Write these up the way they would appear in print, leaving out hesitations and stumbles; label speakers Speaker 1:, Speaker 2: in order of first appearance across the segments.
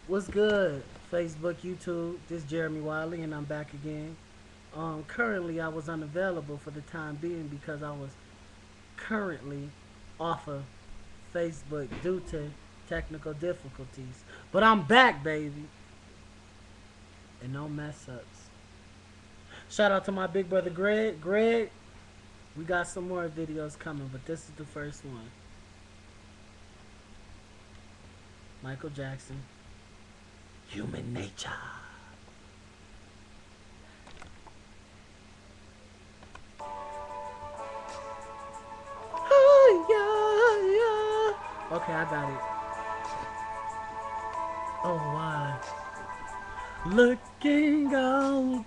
Speaker 1: What's good? Facebook, YouTube. This is Jeremy Wiley, and I'm back again. Currently, I was unavailable for the time being because I was currently off of Facebook due to technical difficulties. But I'm back, baby, and no mess ups. Shout out to my big brother Greg. Greg, we got some more videos coming, but this is the first one. Michael Jackson, Human Nature. Oh, yeah, yeah. Okay, I got it. Oh, why? Looking out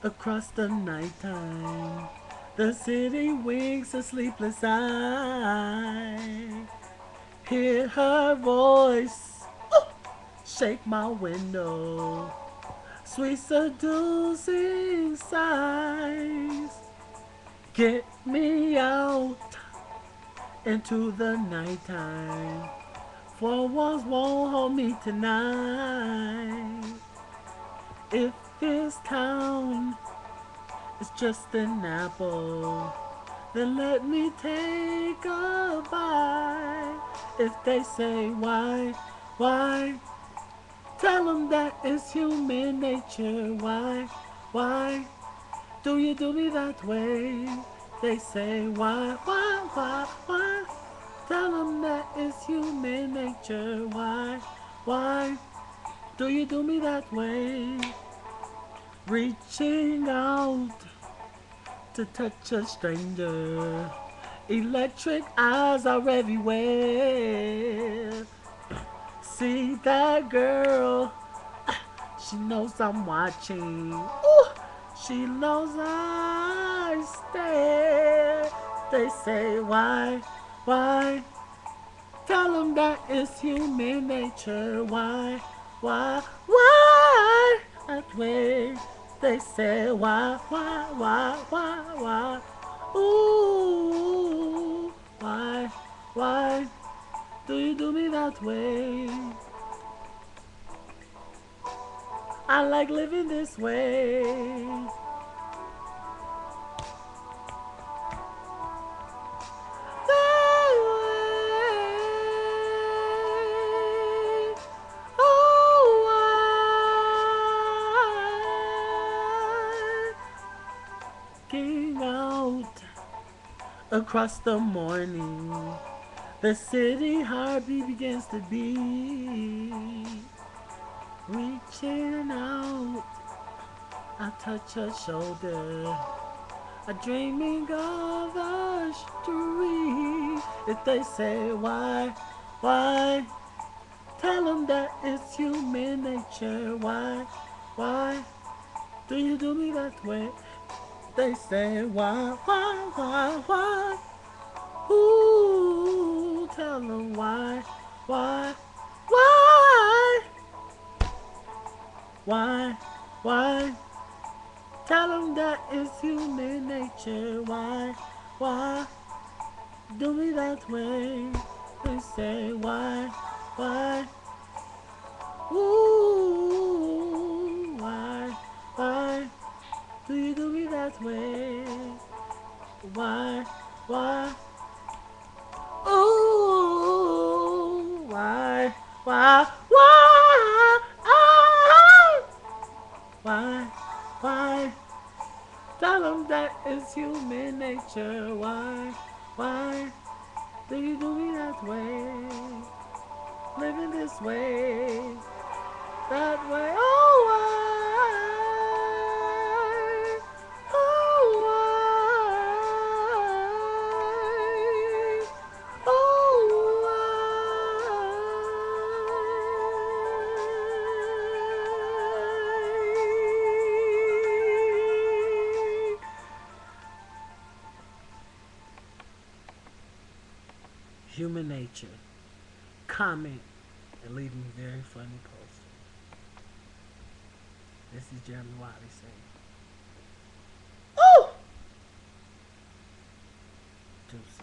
Speaker 1: across the nighttime, the city winks a sleepless eye. Hear her voice shake my window, sweet seducing sighs. Get me out into the nighttime, four walls won't hold me tonight. If this town is just an apple, then let me take a bite. If they say why, tell them that it's human nature. Why, do you do me that way? They say why, tell them that it's human nature. Why, do you do me that way? Reaching out to touch a stranger. Electric eyes are everywhere. See that girl, she knows I'm watching. Ooh, she knows I stare. They say why? Tell them that it's human nature. Why? That way. They say why? Ooh, why? Do you do me that way? I like living this way. That way. Oh, walking out across the morning, the city heartbeat begins to beat. Reaching out, I touch her shoulder. I'm dreaming of the street. If they say why, tell them that it's human nature. Why, do you do me that way? They say why? Ooh, tell them why, why, why? Tell them that it's human nature. Why, do me that way? They say why? Ooh, why? Do you do me that way? Why? Ooh, why? Why? Tell them that it's human nature. Why? Do you do me that way? Living this way, that way. Oh, why? Oh, why? Oh, why? Human nature. Comment and leave me very funny post. This is Jeremy Wiley saying, "Ooh, deuces."